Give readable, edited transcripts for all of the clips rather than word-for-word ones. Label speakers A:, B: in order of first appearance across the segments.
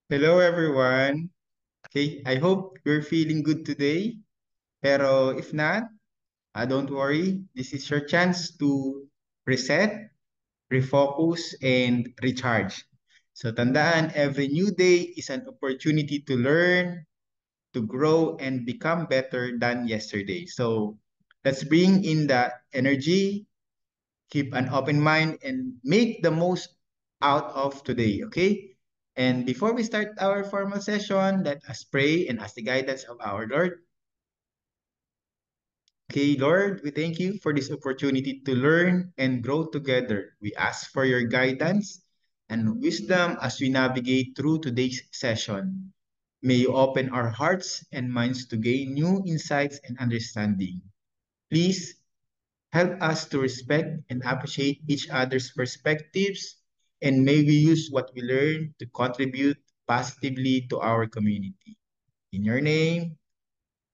A: Hello everyone. Okay, I hope you're feeling good today. Pero if not, don't worry. This is your chance to reset, refocus, and recharge. So tandaan, every new day is an opportunity to learn, to grow, and become better than yesterday. So let's bring in the energy, keep an open mind, and make the most out of today, okay? And before we start our formal session, let us pray and ask the guidance of our Lord. Okay, Lord, we thank you for this opportunity to learn and grow together. We ask for your guidance and wisdom as we navigate through today's session. May you open our hearts and minds to gain new insights and understanding. Please help us to respect and appreciate each other's perspectives, and may we use what we learn to contribute positively to our community. In your name,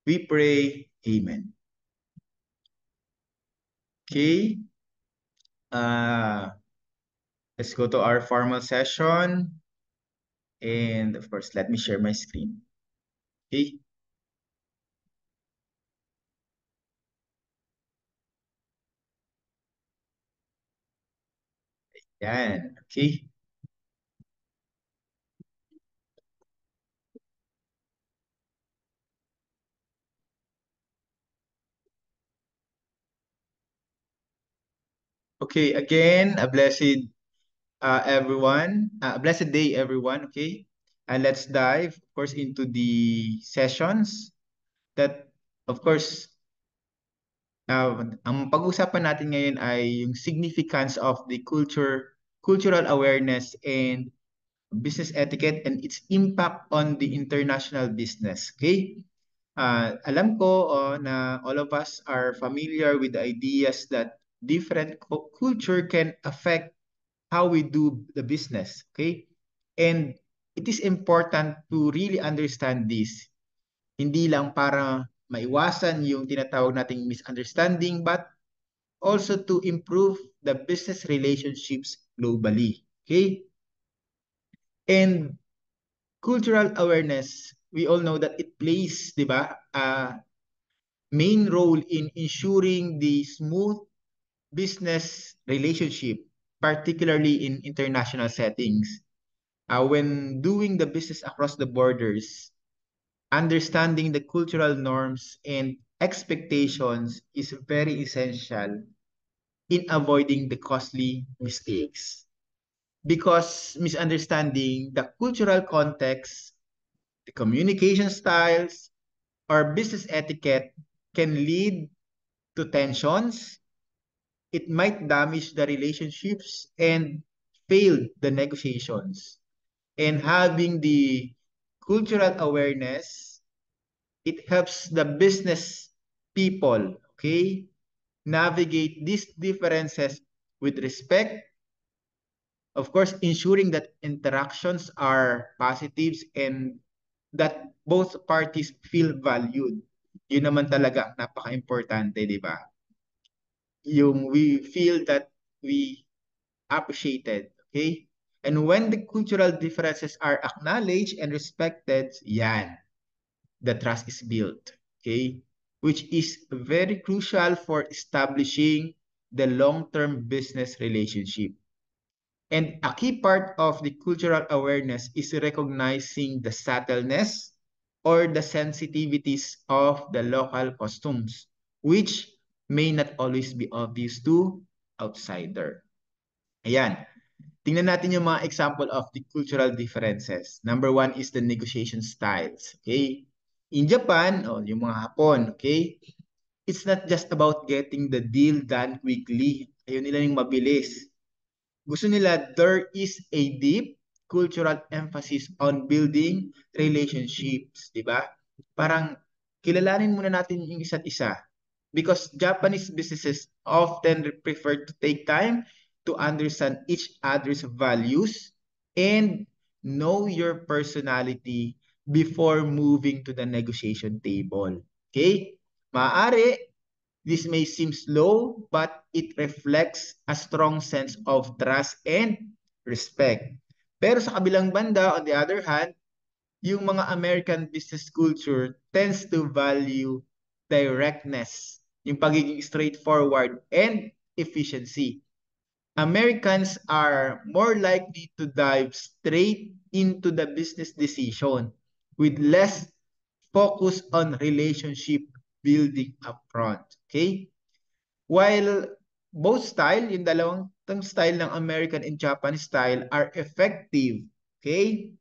A: we pray. Amen. Okay, uh, let's go to our formal session. And of course, let me share my screen. Okay, yan. Okay. Okay, again, a blessed day, everyone. Okay, and let's dive, of course, into the sessions that, of course, ang pag-usapan natin ngayon ay yung significance of the cultural awareness and business etiquette and its impact on the international business. Okay? Alam ko na all of us are familiar with the ideas that different culture can affect how we do the business. Okay? And it is important to really understand this. Hindi lang para maiwasan yung tinatawag nating misunderstanding, but also to improve the business relationships globally. Okay? And cultural awareness, we all know that it plays, di ba, a main role in ensuring the smooth business relationship, particularly in international settings. When doing the business across the borders, understanding the cultural norms and expectations is very essential in avoiding the costly mistakes. Because misunderstanding the cultural context, the communication styles, or business etiquette can lead to tensions. It might damage the relationships and fail the negotiations. And having the cultural awareness, it helps the business people, okay, navigate these differences with respect, of course, ensuring that interactions are positives and that both parties feel valued. Yun naman talaga ang napaka-importante, di ba? Yung we feel that we appreciated, okay? And when the cultural differences are acknowledged and respected, yan, the trust is built, okay? Which is very crucial for establishing the long-term business relationship. And a key part of the cultural awareness is recognizing the subtleness or the sensitivities of the local customs, which may not always be obvious to outsider. Ayan. Tingnan natin yung mga example of the cultural differences. Number one is the negotiation styles. Okay? In Japan, yung mga Hapon, okay? It's not just about getting the deal done quickly. Ayun nila yung mabilis. Gusto nila there is a deep cultural emphasis on building relationships, di ba? Parang kilalanin muna natin yung isa't isa because Japanese businesses often prefer to take time to understand each other's values and know your personality before moving to the negotiation table. Okay? Maaari this may seem slow, but it reflects a strong sense of trust and respect. Pero sa kabilang banda, on the other hand, yung mga American business culture tends to value directness, yung pagiging straightforward and efficiency. Americans are more likely to dive straight into the business decision with less focus on relationship building upfront. Okay? While both style, yung dalawang style ng American and Japanese style are effective, okay?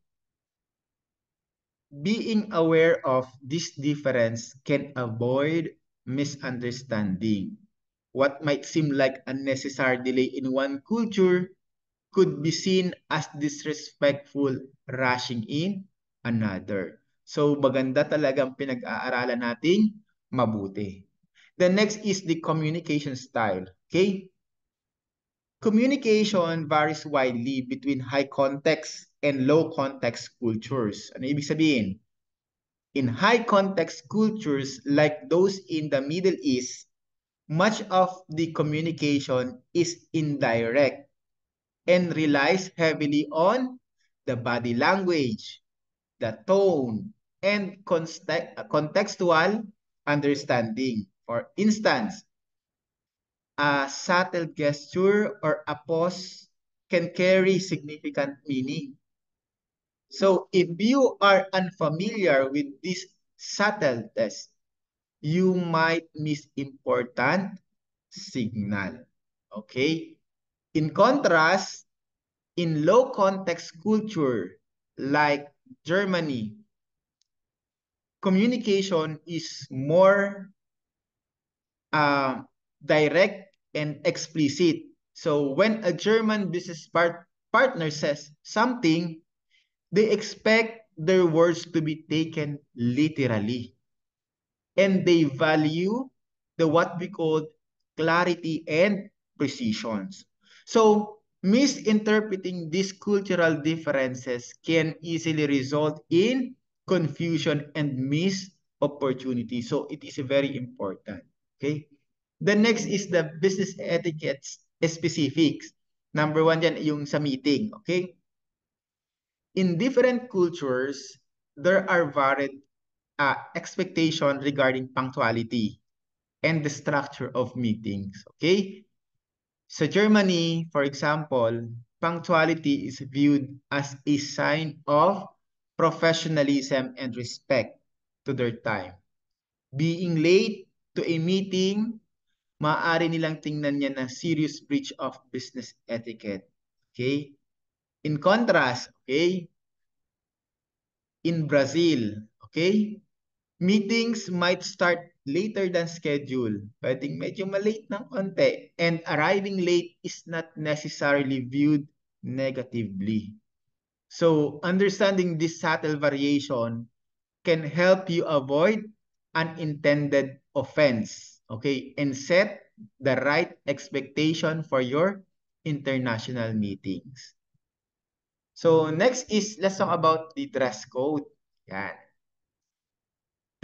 A: Being aware of this difference can avoid misunderstanding. What might seem like unnecessary delay in one culture could be seen as disrespectful rushing in another. So maganda talagang pinag-aaralan nating mabuti. The next is the communication style. Okay? Communication varies widely between high context and low context cultures. Ano ibig sabihin? In high context cultures like those in the Middle East, much of the communication is indirect and relies heavily on the body language, the tone, and contextual understanding. For instance, a subtle gesture or a pause can carry significant meaning. So if you are unfamiliar with this subtleties, you might miss important signal. Okay? In contrast, in low context culture like Germany, communication is more direct and explicit. So when a German business partner says something, they expect their words to be taken literally. And they value the what we call clarity and precisions. So misinterpreting these cultural differences can easily result in confusion and missed opportunity. So it is very important. Okay. The next is the business etiquette specifics. Number one yan, yung sa meeting. Okay. In different cultures, there are varied expectation regarding punctuality and the structure of meetings. Okay? So Germany, for example, punctuality is viewed as a sign of professionalism and respect to their time. Being late to a meeting, maaari nilang tingnan niya na serious breach of business etiquette. Okay? In contrast, okay, in Brazil, okay, meetings might start later than scheduled. Pwedeng medyo malate ng konti. And arriving late is not necessarily viewed negatively. So, understanding this subtle variation can help you avoid unintended offense. Okay? And set the right expectation for your international meetings. So, next is, let's talk about the dress code. Yan.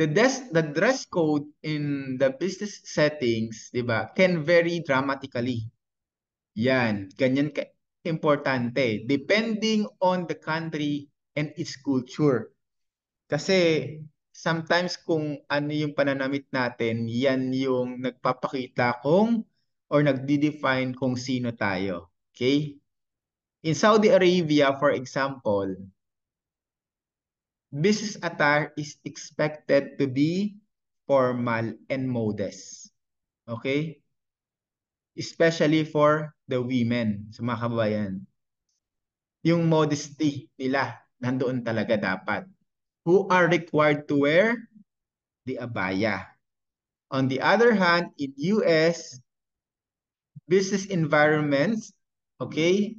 A: The dress code in the business settings, 'di ba, can vary dramatically. Yan, ganyan ka importante depending on the country and its culture. Kasi sometimes kung ano yung pananamit natin, yan yung nagpapakita kung or nagdi-define kung sino tayo. Okay? In Saudi Arabia, for example, business attire is expected to be formal and modest. Okay? Especially for the women, sa mga kababayan. Yung modesty nila, nandoon talaga dapat. Who are required to wear the abaya. On the other hand, in US, business environments, okay,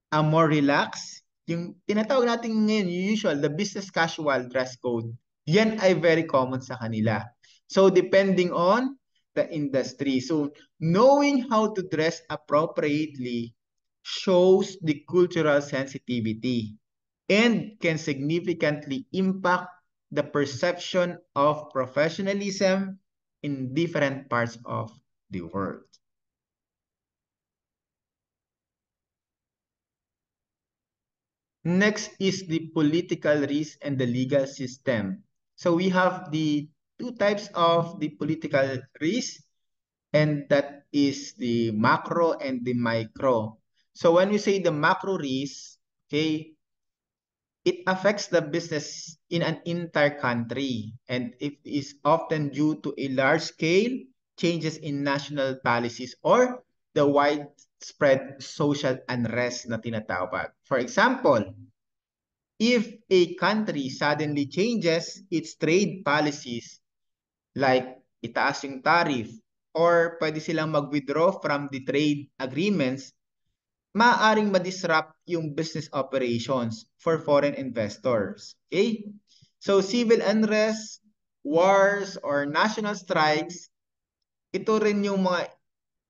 A: are more relaxed. Yung tinatawag natin ngayon, usual, the business casual dress code, yan ay very common sa kanila. So, depending on the industry. So, knowing how to dress appropriately shows the cultural sensitivity and can significantly impact the perception of professionalism in different parts of the world. Next is the political risk and the legal system. So we have the two types of the political risk, and that is the macro and the micro. So when we say the macro risk, okay, it affects the business in an entire country, and it is often due to a large scale changes in national policies or the widespread social unrest na tinatawag. For example, if a country suddenly changes its trade policies, like itaas yung tariff, or pwede silang mag-withdraw from the trade agreements, maaaring ma-disrupt yung business operations for foreign investors. Okay? So civil unrest, wars, or national strikes, ito rin yung mga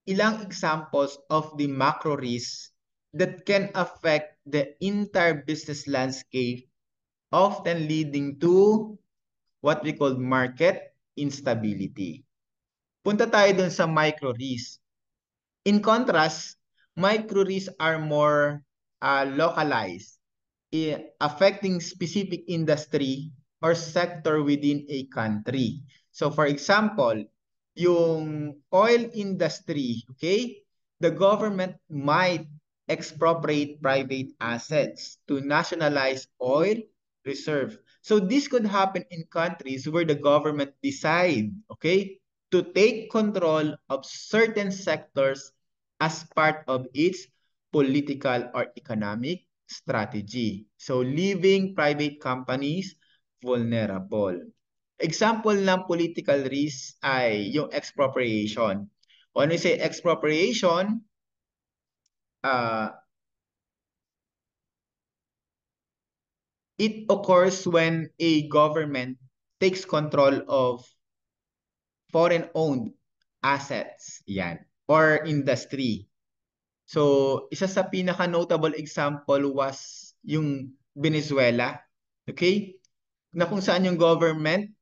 A: ilang examples of the macro risks that can affect the entire business landscape, often leading to what we call market instability. Punta tayo dun sa micro risk. In contrast, micro risks are more localized, affecting specific industry or sector within a country. So for example, yung oil industry, okay? The government might expropriate private assets to nationalize oil reserve. So this could happen in countries where the government decide, okay, to take control of certain sectors as part of its political or economic strategy. So leaving private companies vulnerable. Example ng political risk ay yung expropriation. When we say expropriation, uh, it occurs when a government takes control of foreign-owned assets, yan, or industry. So, isa sa pinaka-notable example was yung Venezuela, okay? Na kung saan yung government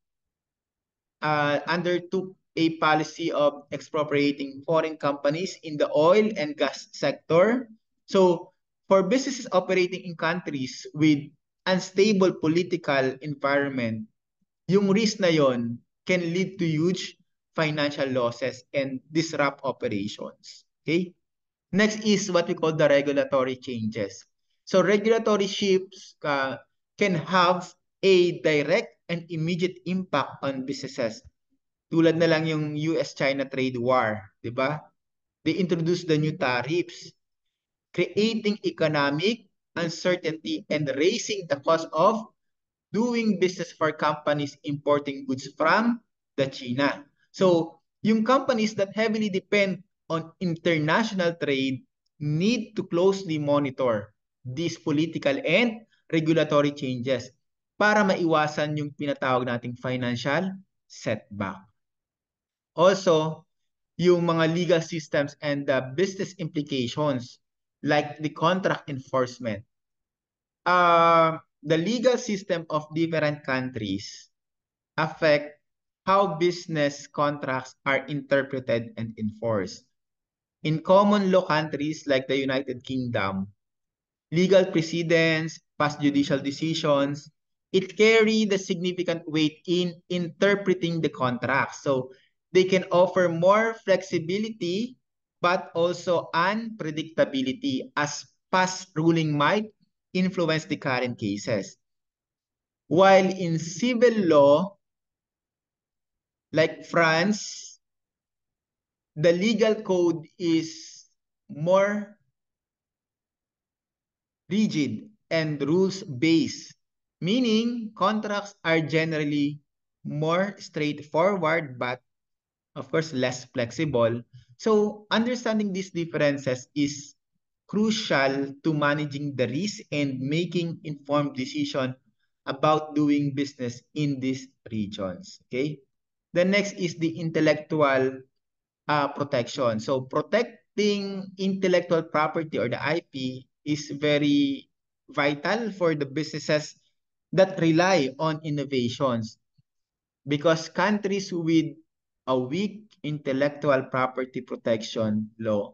A: undertook a policy of expropriating foreign companies in the oil and gas sector. So, for businesses operating in countries with unstable political environment, yung risk na yon can lead to huge financial losses and disrupt operations. Okay? Next is what we call the regulatory changes. So regulatory shifts can have a direct and immediate impact on businesses. Tulad na lang yung US-China trade war, di ba? They introduced the new tariffs, creating economic uncertainty and raising the cost of doing business for companies importing goods from the China. So, yung companies that heavily depend on international trade need to closely monitor these political and regulatory changes para maiwasan yung pinatawag nating financial setback. Also, yung mga legal systems and the business implications like the contract enforcement. The legal system of different countries affect how business contracts are interpreted and enforced. In common law countries like the United Kingdom, legal precedents, past judicial decisions, it carry the significant weight in interpreting the contract. So they can offer more flexibility, but also unpredictability as past ruling might influence the current cases. While in civil law, like France, the legal code is more rigid and rules-based, meaning contracts are generally more straightforward but of course less flexible. So understanding these differences is crucial to managing the risk and making informed decision about doing business in these regions. Okay. The next is the intellectual protection. So protecting intellectual property or the IP is very vital for the businesses that rely on innovations, because countries with a weak intellectual property protection law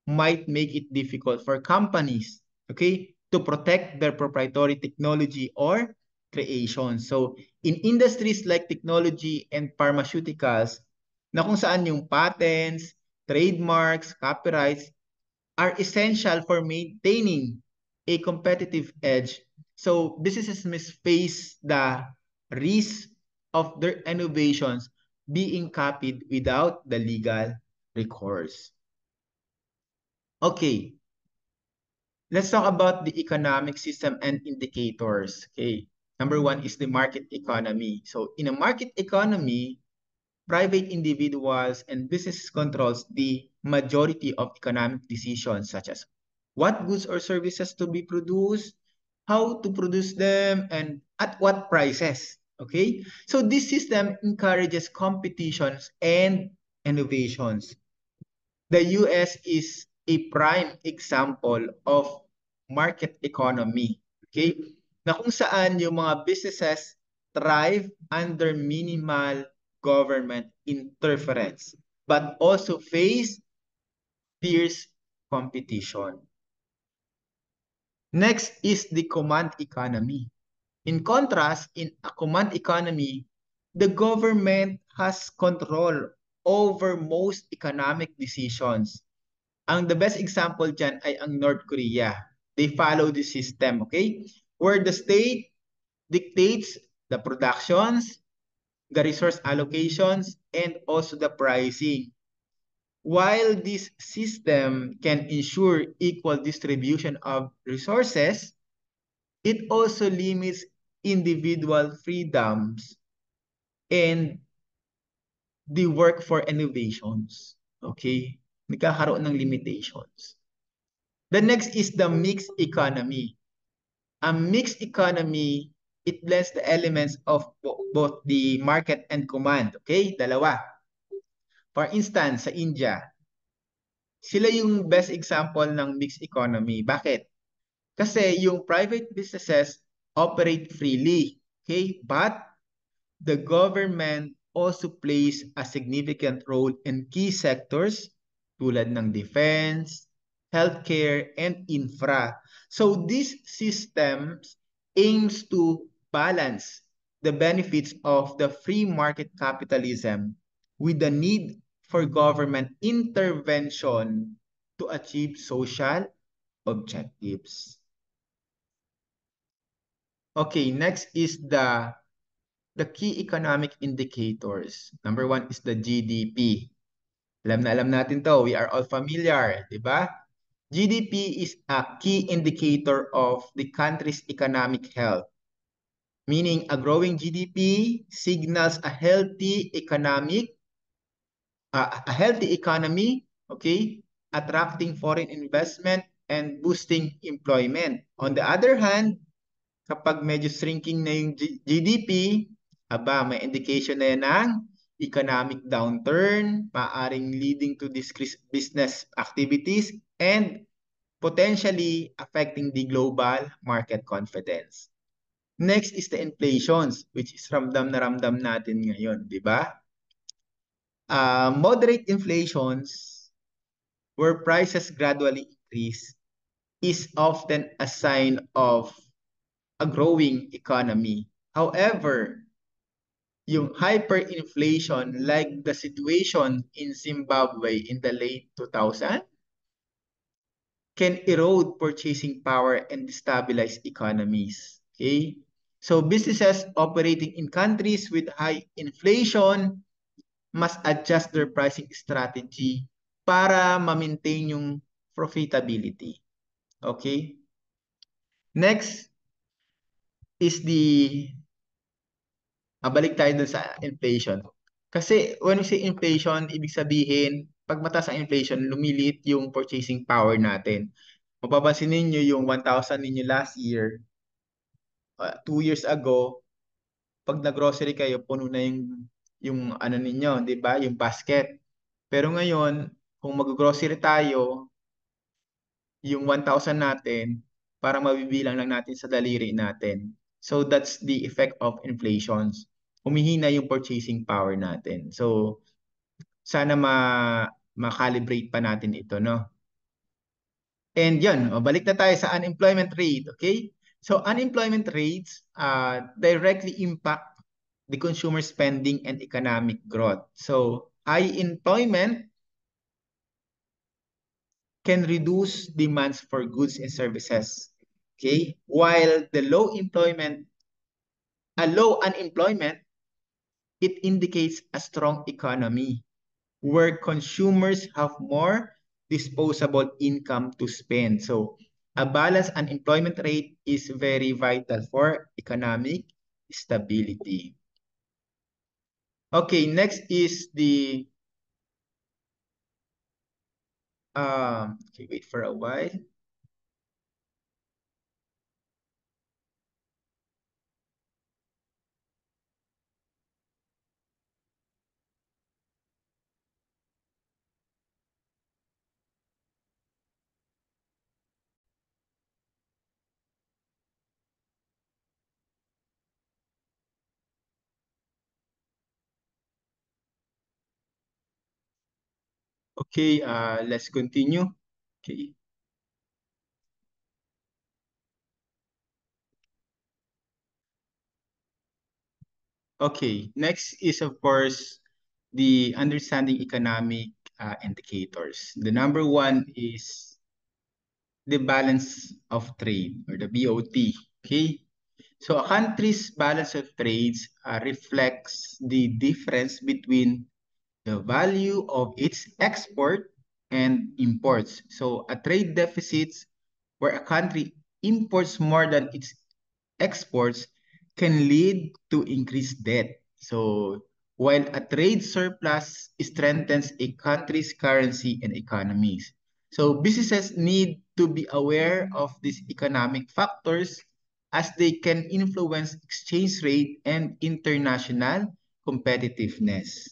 A: might make it difficult for companies, okay, to protect their proprietary technology or creation. So in industries like technology and pharmaceuticals, na kung saan yung patents, trademarks, copyrights are essential for maintaining a competitive edge. So businesses must face the risk of their innovations being copied without the legal recourse. Okay, let's talk about the economic system and indicators. Okay, number one is the market economy. So in a market economy, private individuals and business controls the majority of economic decisions such as what goods or services to be produced, how to produce them, and at what prices. Okay? So this system encourages competitions and innovations. The US is a prime example of market economy. Okay? Na kung saan yung mga businesses thrive under minimal government interference but also face fierce competition. Next is the command economy. In contrast, in a command economy, the government has control over most economic decisions. Ang the best example dyan ay ang North Korea. They follow the system, okay? Where the state dictates the productions, the resource allocations, and also the pricing. While this system can ensure equal distribution of resources, it also limits individual freedoms and the work for innovations. Okay? Nagkakaroon ng limitations. The next is the mixed economy. A mixed economy, it blends the elements of both the market and command. Okay? Dalawa. For instance, sa India, sila yung best example ng mixed economy. Bakit? Kasi yung private businesses operate freely. Okay? But the government also plays a significant role in key sectors tulad ng defense, healthcare, and infra. So these systems aims to balance the benefits of the free market capitalism with the need for government intervention to achieve social objectives. Okay, next is the key economic indicators. Number one is the GDP. Alam na alam natin to. We are all familiar, di ba? GDP is a key indicator of the country's economic health, meaning a growing GDP signals a healthy economy, okay, attracting foreign investment and boosting employment. On the other hand, kapag medyo shrinking na yung GDP, aba, may indication na yan ng economic downturn, maaring leading to decreased business activities, and potentially affecting the global market confidence. Next is the inflations, which is ramdam na ramdam natin ngayon, di ba? Moderate inflations, where prices gradually increase, is often a sign of a growing economy. However, yung hyperinflation like the situation in Zimbabwe in the late 2000 can erode purchasing power and destabilize economies. Okay? So businesses operating in countries with high inflation must adjust their pricing strategy para ma-maintain yung profitability. Okay? Next is balik tayo dun sa inflation. Kasi when we say inflation, ibig sabihin, pag mataas ang inflation, lumilit yung purchasing power natin. Mapapansin ninyo yung 1,000 ninyo last year, 2 years ago, pag nag-grocery kayo, puno na yung ano ninyo, 'di ba? Yung basket. Pero ngayon, kung mag-grocery tayo, yung 1,000 natin, parang mabibilang lang natin sa daliri natin. So that's the effect of inflations. Humihina yung purchasing power natin. So sana ma-calibrate pa natin ito, no? And yun, balik na tayo sa unemployment rate, okay? So unemployment rates directly impact the consumer spending and economic growth. So high employment can reduce demands for goods and services, okay? While a low unemployment, it indicates a strong economy where consumers have more disposable income to spend. So a balanced unemployment rate is very vital for economic stability. Okay, next is the okay, wait for a while. Okay, let's continue. Okay. Okay, next is of course the understanding economic indicators. The number one is the balance of trade or the BOT. Okay, so a country's balance of trades reflects the difference between the value of its export and imports. So a trade deficit where a country imports more than its exports can lead to increased debt. So while a trade surplus strengthens a country's currency and economies. So businesses need to be aware of these economic factors as they can influence exchange rate and international competitiveness.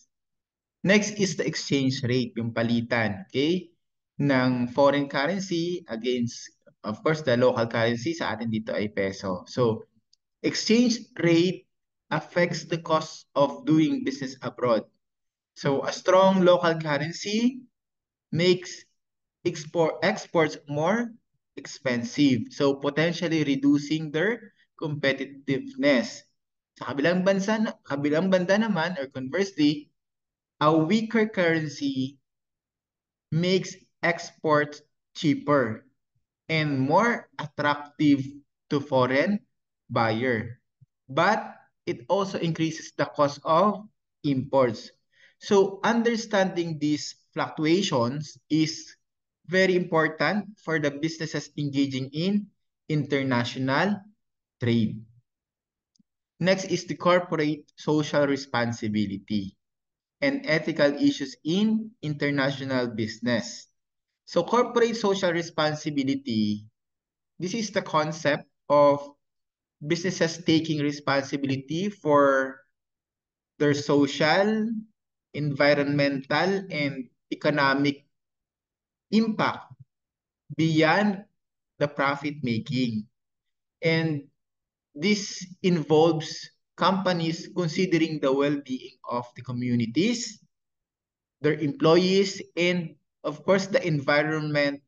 A: Next is the exchange rate, yung palitan, okay? Ng foreign currency against, of course, the local currency sa atin dito ay peso. So, exchange rate affects the cost of doing business abroad. So, a strong local currency makes exports more expensive. So, potentially reducing their competitiveness. Sa kabilang banda naman, or conversely, a weaker currency makes exports cheaper and more attractive to foreign buyer. But it also increases the cost of imports. So understanding these fluctuations is very important for the businesses engaging in international trade. Next is the corporate social responsibility and ethical issues in international business. So corporate social responsibility, this is the concept of businesses taking responsibility for their social, environmental, and economic impact beyond the profit making. And this involves companies considering the well-being of the communities, their employees, and of course the environment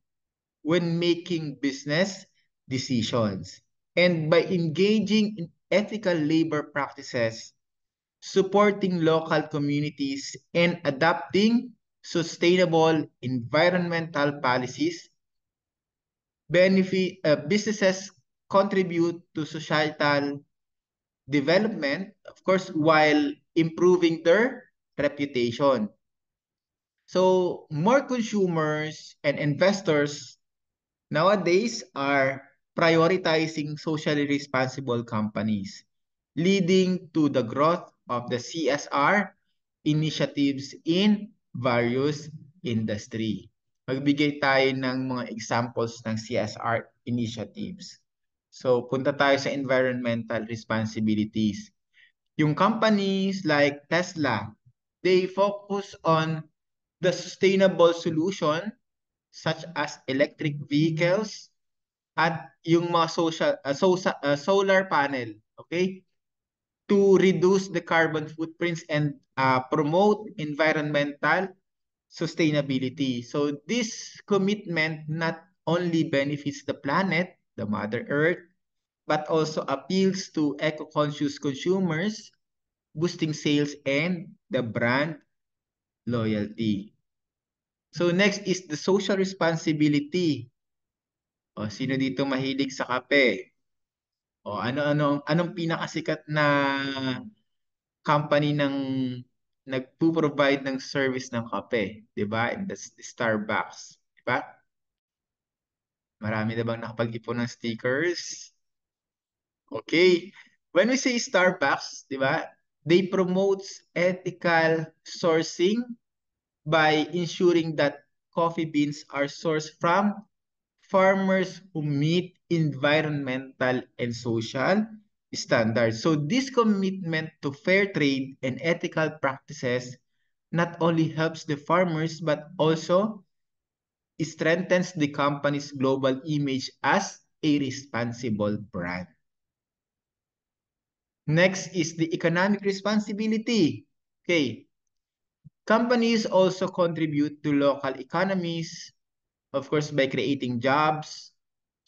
A: when making business decisions. And by engaging in ethical labor practices, supporting local communities, and adopting sustainable environmental policies, businesses contribute to societal development, of course, while improving their reputation. So more consumers and investors nowadays are prioritizing socially responsible companies, leading to the growth of the CSR initiatives in various industry. Magbigay tayo ng mga examples ng CSR initiatives. So, punta tayo sa environmental responsibilities. Yung companies like Tesla, they focus on the sustainable solution such as electric vehicles at yung mga solar panel, okay? To reduce the carbon footprints and promote environmental sustainability. So this commitment not only benefits the planet, the Mother Earth, but also appeals to eco-conscious consumers, boosting sales and the brand loyalty. So next is the social responsibility. O, sino dito mahilig sa kape? O, anong pinakasikat na company ng nagpo-provide ng service ng kape, 'di ba? And that's the Starbucks, 'di ba? Marami na bang nakapag-ipon ng stickers? Okay. When we say Starbucks, 'di ba? They promotes ethical sourcing by ensuring that coffee beans are sourced from farmers who meet environmental and social standards. So this commitment to fair trade and ethical practices not only helps the farmers but also strengthens the company's global image as a responsible brand. Next is the economic responsibility. Okay. Companies also contribute to local economies, of course, by creating jobs,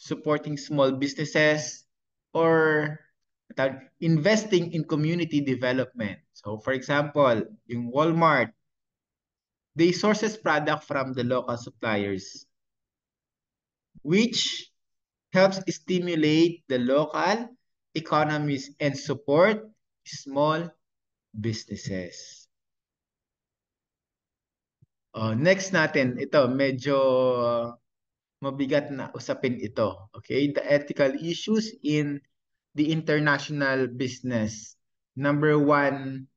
A: supporting small businesses, or investing in community development. So, for example, yung Walmart, they sources product from the local suppliers, which helps stimulate the local economies and support small businesses. Next natin, ito, medyo mabigat na usapin ito. Okay? The ethical issues in the international business. Number one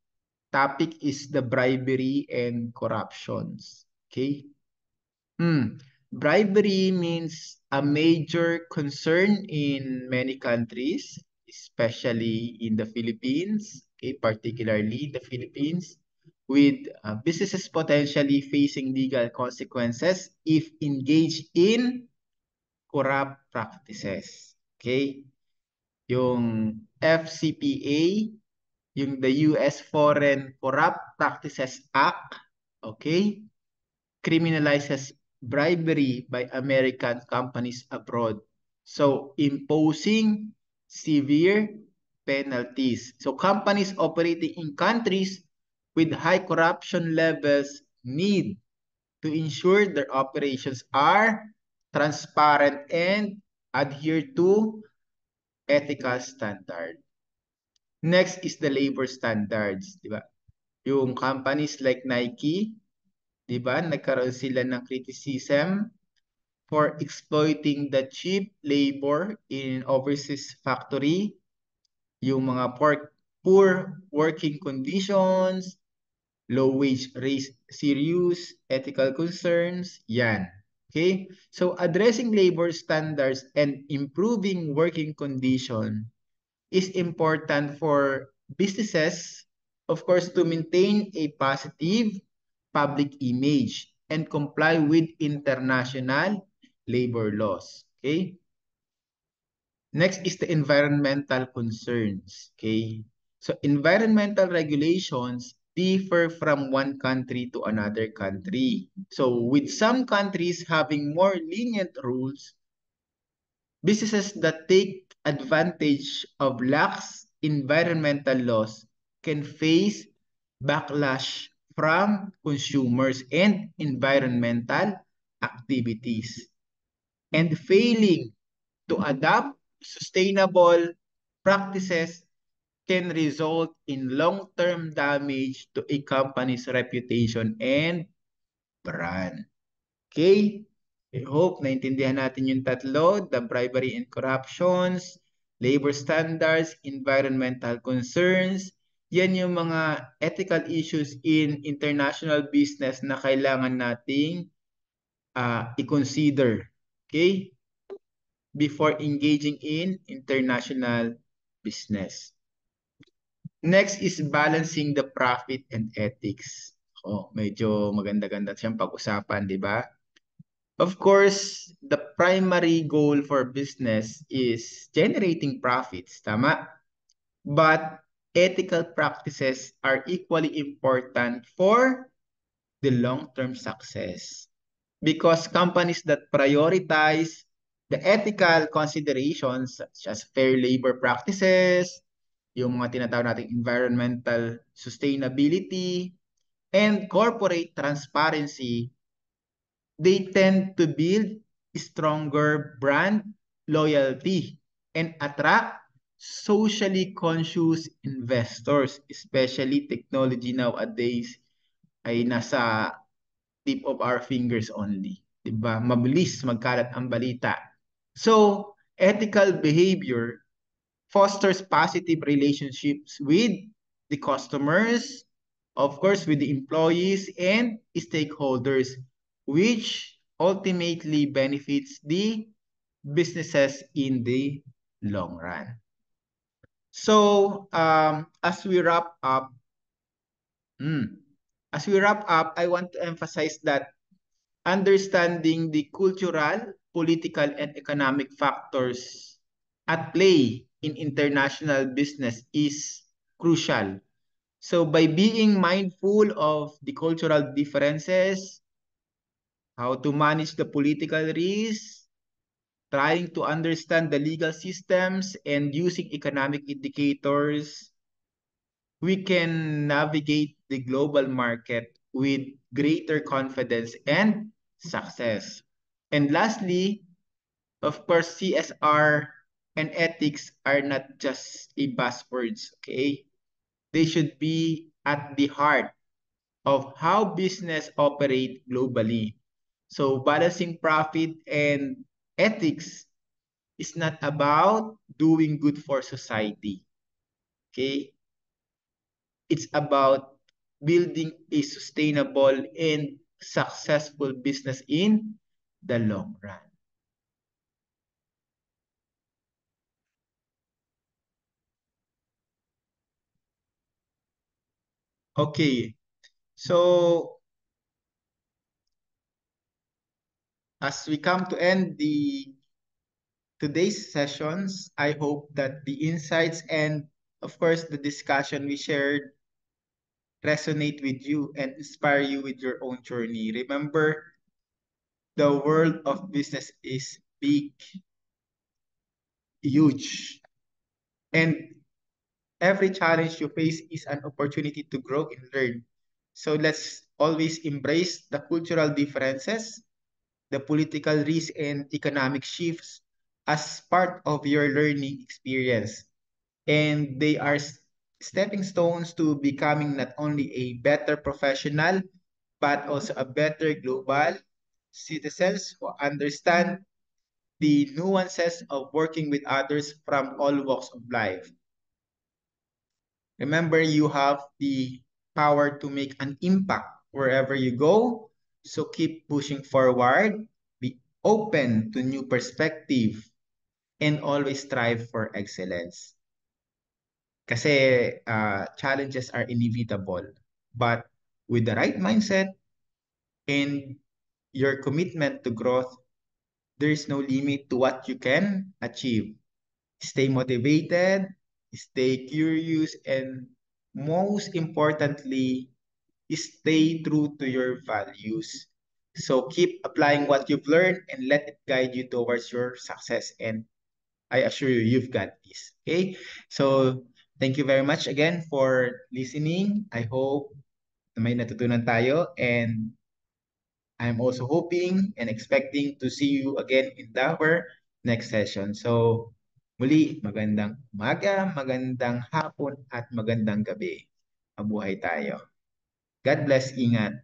A: topic is the bribery and corruptions. Okay? Bribery means a major concern in many countries, especially in the Philippines, okay, particularly the Philippines, with businesses potentially facing legal consequences if engaged in corrupt practices. Okay? Yung FCPA, yung the US Foreign Corrupt Practices Act, okay, criminalizes bribery by American companies abroad. So, imposing severe penalties. So, companies operating in countries with high corruption levels need to ensure their operations are transparent and adhere to ethical standard. Next is the labor standards, di ba? Yung companies like Nike, di ba? Nagkaroon sila ng criticism for exploiting the cheap labor in overseas factory, yung mga poor working conditions, low wage raise serious ethical concerns, yan. Okay? So addressing labor standards and improving working condition is important for businesses, of course, to maintain a positive public image and comply with international labor laws. Okay? Next is the environmental concerns. Okay? So environmental regulations differ from one country to another country. So with some countries having more lenient rules, businesses that take advantage of lax environmental laws can face backlash from consumers and environmental activities. And failing to adopt sustainable practices can result in long-term damage to a company's reputation and brand. Okay? I hope naintindihan natin yung tatlo, the bribery and corruptions, labor standards, environmental concerns. Yan yung mga ethical issues in international business na kailangan nating i-consider. Okay? Before engaging in international business. Next is balancing the profit and ethics. Medyo maganda-ganda siyang pag-usapan, di ba? Of course, the primary goal for business is generating profits, tama? But ethical practices are equally important for the long-term success. because companies that prioritize the ethical considerations such as fair labor practices, yung mga tinatawag nating environmental sustainability, and corporate transparency, they tend to build stronger brand loyalty and attract socially conscious investors, especially technology nowadays ay nasa tip of our fingers only. 'Di ba? Mabilis magkalat ang balita. So, ethical behavior fosters positive relationships with the customers, of course, with the employees and stakeholders, which ultimately benefits the businesses in the long run. So, mm, as we wrap up, I want to emphasize that understanding the cultural, political, and economic factors at play in international business is crucial. So by being mindful of the cultural differences, how to manage the political risks, trying to understand the legal systems, and using economic indicators, we can navigate the global market with greater confidence and success. And lastly, of course, CSR and ethics are not just a buzzwords, okay? They should be at the heart of how business operate globally. So balancing profit and ethics is not about doing good for society, okay? It's about building a sustainable and successful business in the long run. Okay, so as we come to end the today's sessions, I hope that the insights and of course the discussion we shared resonate with you and inspire you with your own journey. Remember, the world of business is big, huge, and every challenge you face is an opportunity to grow and learn. So let's always embrace the cultural differences, the political risks, and economic shifts as part of your learning experience. And they are stepping stones to becoming not only a better professional, but also a better global citizens who understand the nuances of working with others from all walks of life. Remember, you have the power to make an impact wherever you go. So keep pushing forward, be open to new perspective, and always strive for excellence. Kasi challenges are inevitable. But with the right mindset and your commitment to growth, there is no limit to what you can achieve. Stay motivated, stay curious, and most importantly, stay true to your values. So keep applying what you've learned and let it guide you towards your success. And I assure you, you've got this. Okay? So thank you very much again for listening. I hope na may natutunan tayo and I'm also hoping and expecting to see you again in our next session. So muli, magandang umaga, magandang hapon at magandang gabi. Mabuhay tayo. God bless, ingat.